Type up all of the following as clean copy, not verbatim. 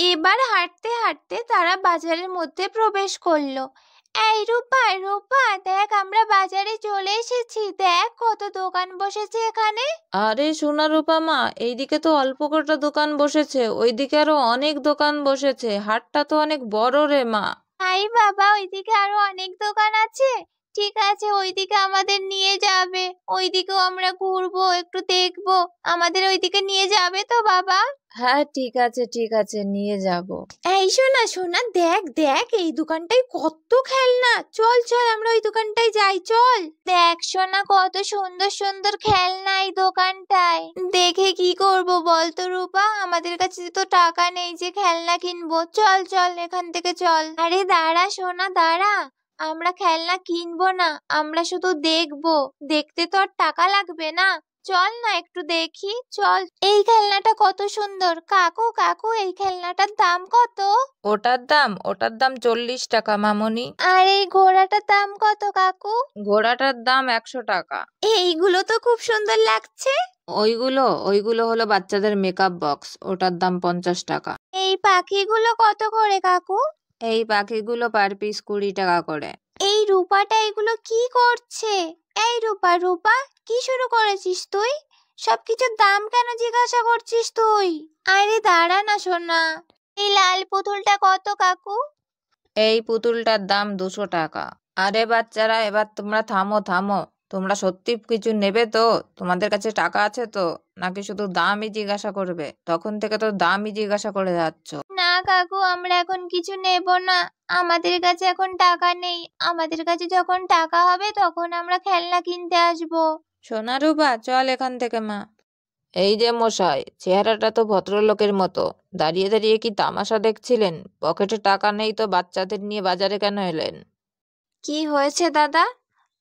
এবার হাঁটতে হাঁটতে তারা বাজারের মধ্যে প্রবেশ করলো। এই রূপা, রূপা, দেখ আমরা বাজারে চলে এসেছি, দেখ কত দোকান বসেছে এখানে। আরে সোনা রূপা মা, এইদিকে তো অল্প কটা দোকান বসেছে, ওইদিকে আরো অনেক দোকান বসেছে, হাটটা তো অনেক বড় রে মা। হাই বাবা, ওইদিকে আরো অনেক দোকান আছে। ঠিক আছে, ওইদিকে আমাদের নিয়ে যাবে, ওইদিকেও আমরা ঘুরবো, একটু দেখবো। আমাদের ওইদিকে নিয়ে যাবে তো বাবা? হ্যাঁ ঠিক আছে নিয়ে যাব। এই শোনা শোনা, দেখ দেখ এই দোকানটায় কত খেলনা, চল চল আমরা ওই দোকানটায় যাই, চল। দেখ শোনা, কত সুন্দর সুন্দর খেলনা এই দোকানটায়। দেখে কি করব বলতো রূপা, আমাদের কাছে তো টাকা নেই যে খেলনা কিনবো। চল চল এখান থেকে চল। আরে দাঁড়া সোনা দাঁড়া, আমরা খেলনা কিনবো না, আমরা শুধু দেখবো। দেখতে তো আর টাকা লাগবে না, চল না একটু দেখি, চল। এই খেলনাটা কত সুন্দর, কাকু কাকু এই খেলনাটার দাম কত? ওটার দাম 40 টাকা মামনি। আর এই ঘোড়াটার দাম কত কাকু? ঘোড়াটার দাম 100 টাকা। এইগুলো তো খুব সুন্দর লাগছে। ওইগুলো হলো বাচ্চাদের মেকআপ বক্স, ওটার দাম 50 টাকা। এই পাখিগুলো কত করে কাকু? এই পাখিগুলো পার পিস 20 টাকা করে। এই রূপাটা এগুলো কি করছে? এই রূপা, রূপা, কি শুরু করেছিস তুই? সবকিছুর দাম কেন জিজ্ঞাসা করছিস তুই? আরে দাঁড়া না সোনা, এই লাল পুতুলটা কত কাকু? এই পুতুলটার দাম 200 টাকা। আরে বাচ্চারা, এবার তোমরা থামো থামো। তোমরা সত্যি কিছু নেবে তো? তোমাদের কাছে টাকা আছে তো? নাকি শুধু দামই জিজ্ঞাসা করবে? তখন থেকে তো দামই জিজ্ঞাসা করে যাচ্ছ। না কাকু, আমরা এখন কিছু নেব না, আমাদের কাছে এখন টাকা নেই। আমাদের কাছে যখন টাকা হবে তখন আমরা খেলনা কিনতে আসবো। সোনা রূপা, চল এখান থেকে মা। এই যে মশাই, চেহারাটা তো ভদ্রলোকের মতো, দাঁড়িয়ে দাঁড়িয়ে কি তামাশা দেখছিলেন? পকেটে টাকা নেই তো বাচ্চাদের নিয়ে বাজারে কেন এলেন? কি হয়েছে দাদা?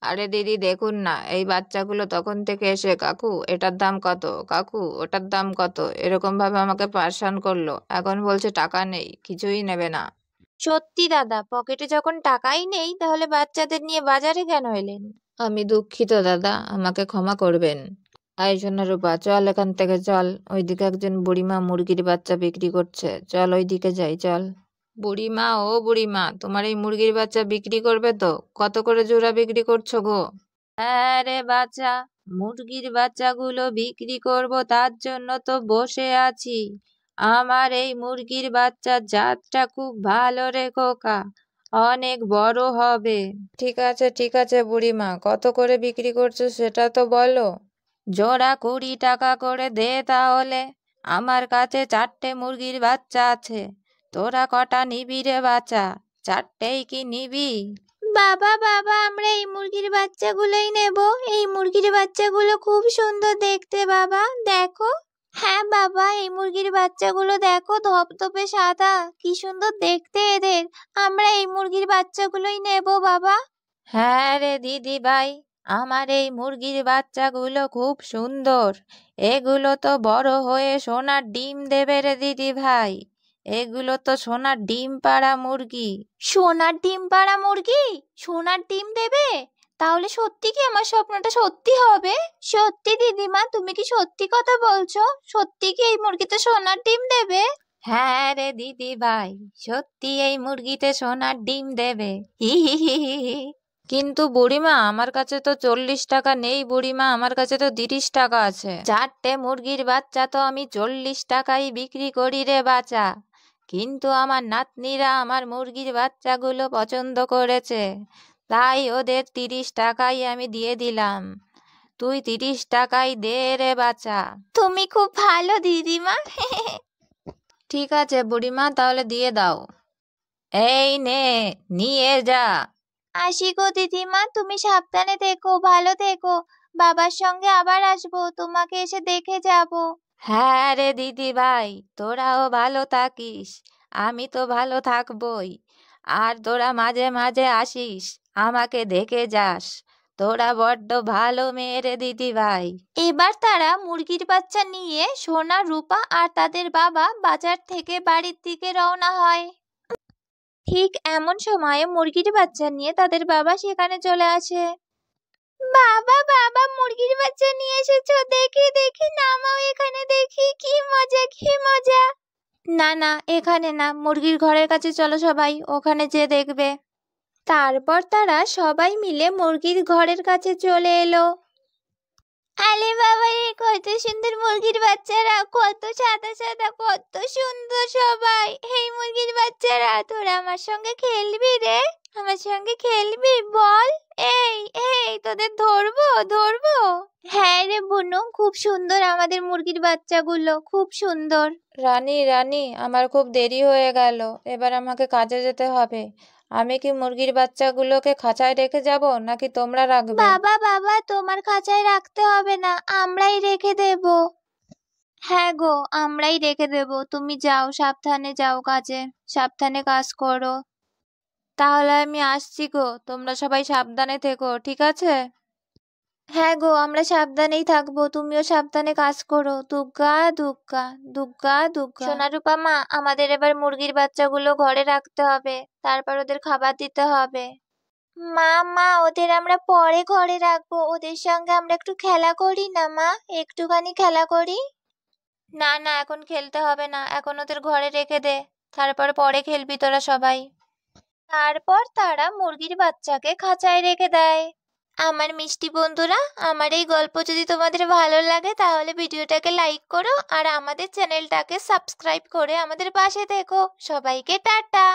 আরে দিদি দেখুন না, এই বাচ্চাগুলো তখন থেকে এসে কাকু এটার দাম কত, কাকু ওটার দাম কত, এরকম ভাবে আমাকে পারেশান করলো। এখন বলছে টাকা নেই, কিছুই নেবে না। সত্যি দাদা, পকেটে যখন টাকাই নেই তাহলে বাচ্চাদের নিয়ে বাজারে কেন এলেন? আমি দুঃখিত দাদা, আমাকে ক্ষমা করবেন। আয় সোনা রূপা, চল এখান থেকে চল। ওইদিকে একজন বুড়িমা মুরগির বাচ্চা বিক্রি করছে, চল ওইদিকে যাই চল। বুড়িমা, ও বুড়িমা, তোমার এই মুরগির বাচ্চা বিক্রি করবে তো? কত করে জোড়া বিক্রি করছো গো? হ্যাঁ রে বাচ্চা, মুরগির বাচ্চাগুলো বিক্রি করব, তার জন্য তো বসে আছি। আমার এই মুরগির বাচ্চার জাতটা খুব ভালো রে খোকা, অনেক বড় হবে। ঠিক আছে বুড়িমা, কত করে বিক্রি করছো সেটা তো বলো। জোড়া 20 টাকা করে দে তাহলে। আমার কাছে 4টে মুরগির বাচ্চা আছে, তোরা কটা নিবি রে বাচ্চা? 4টেই কি নিবি? বাবা বাবা, আমরা এই মুরগির বাচ্চাগুলোই নেব। এই মুরগির বাচ্চাগুলো খুব সুন্দর দেখতে বাবা, দেখো। হ্যাঁ বাবা, এই মুরগির বাচ্চাগুলো দেখো, ধপধপে সাদা, কি সুন্দর দেখতে এদের। আমরা এই মুরগির বাচ্চাগুলোই নেব বাবা। হ্যাঁ রে দিদি ভাই, আমার এই মুরগির বাচ্চাগুলো খুব সুন্দর। এগুলো তো বড় হয়ে সোনার ডিম দেবে রে দিদি ভাই। এগুলো তো সোনার ডিম পাড়া মুরগি। সোনার ডিম পাড়া মুরগি? সোনার ডিম দেবে? তাহলে সত্যি কি আমার স্বপ্নটা সত্যি হবে? সত্যি দিদিমা, তুমি কি সত্যি কথা বলছো? সত্যি কি এই মুরগিতে সোনার ডিম দেবে? হ্যাঁ রে দিদি ভাই, সত্যি এই মুরগিতে সোনার ডিম দেবে। হি হি হি হি হি। কিন্তু বুড়িমা, আমার কাছে তো 40 টাকা নেই বুড়িমা, আমার কাছে তো 30 টাকা আছে। 4টে মুরগির বাচ্চা তো আমি 40 টাকাই বিক্রি করি রে বাচ্চা। কিন্তু আমার নাতনিরা আমার মুরগির বাচ্চাগুলো পছন্দ করেছে, তাই ওদের 30 টাকাই আমি দিয়ে দিলাম। তুই 30 টাকাই দে রে বাচ্চা। তুমি খুব ভালো দিদিমা। ঠিক আছে বুড়িমা, তাহলে দিয়ে দাও। এই নে, নিয়ে যা। আসি গো দিদিমা, তুমি সাবধানে থেকো, ভালো থেকো। বাবার সঙ্গে আবার আসবো, তোমাকে এসে দেখে যাব। হ্যাঁ রে দিদি ভাই, তোরাও ভালো থাকিস। আমি তো ভালো থাকবই। আর তোরা মাঝে মাঝে আসিস, আমাকে দেখে যাস। তোরা বড্ড ভালো মেয়ে রে দিদি ভাই। এবার তারা মুরগির বাচ্চা নিয়ে সোনা, রূপা আর তাদের বাবা বাজার থেকে বাড়ির দিকে রওনা হয়। ঠিক এমন সময়ে মুরগির বাচ্চা নিয়ে তাদের বাবা সেখানে চলে আসে। বাবা বাবা, মুরগির বাচ্চা নিয়ে এসেছো, দেখি দেখি, নামাও এখানে, দেখি কি মজা কি মজা। না না, এখানে না, মুরগির ঘরের কাছে চলো সবাই, ওখানে যে দেখবে। তারপর তারা সবাই মিলে মুরগির ঘরের কাছে চলে এলো। আরে বাবা রে, কত সুন্দর মুরগির বাচ্চারা, কত সাদা সাদা, কত সুন্দর সবাই। এই মুরগির বাচ্চারা, তোরা আমার সঙ্গে খেলবি রে? আমার সঙ্গে খেলবি বল? এই এই তোদের ধরবো ধরবো। হ্যাঁ রে বুনু, খুব সুন্দর আমাদের মুরগির বাচ্চাগুলো, খুব সুন্দর। রানী রানী, আমার খুব দেরি হয়ে গেল, এবার আমাকে কাজে যেতে হবে। আমি কি মুরগির বাচ্চাগুলোকে খাঁচায় রেখে যাব নাকি তোমরা রাখবে? বাবা বাবা, তোমার খাঁচায় রাখতে হবে না, আমরাই রেখে দেব। হ্যাঁ গো, আমরাই রেখে দেব, তুমি যাও, সাবধানে যাও কাজে, সাবধানে কাজ করো। তাহলে আমি আসছি গো, তোমরা সবাই সাবধানে থেকো, ঠিক আছে? হ্যাঁ গো, আমরা সাবধানেই থাকবো, তুমিও সাবধানে কাজ করো। দুগ্গা দুগ্গা দুগ্গা দুগ্গা। সোনারূপা মা, আমাদের এবার মুরগির বাচ্চাগুলো ঘরে রাখতে হবে, তারপর ওদের খাবার দিতে হবে। মা মা, ওদের আমরা পরে ঘরে রাখবো, ওদের সঙ্গে আমরা একটু খেলা করি না মা, একটুখানি খেলা করি। না না, এখন খেলতে হবে না, এখন ওদের ঘরে রেখে দে, তারপর পরে খেলবি তোরা সবাই। তারপর তারা মুরগির বাচ্চাকে খাঁচায় রেখে দেয়। আমার মিষ্টি বন্ধুরা, আমার এই গল্প যদি তোমাদের ভালো লাগে তাহলে ভিডিওটাকে লাইক করো আর আমাদের চ্যানেলটাকে সাবস্ক্রাইব করে আমাদের পাশে থেকো। সবাইকে টাটা।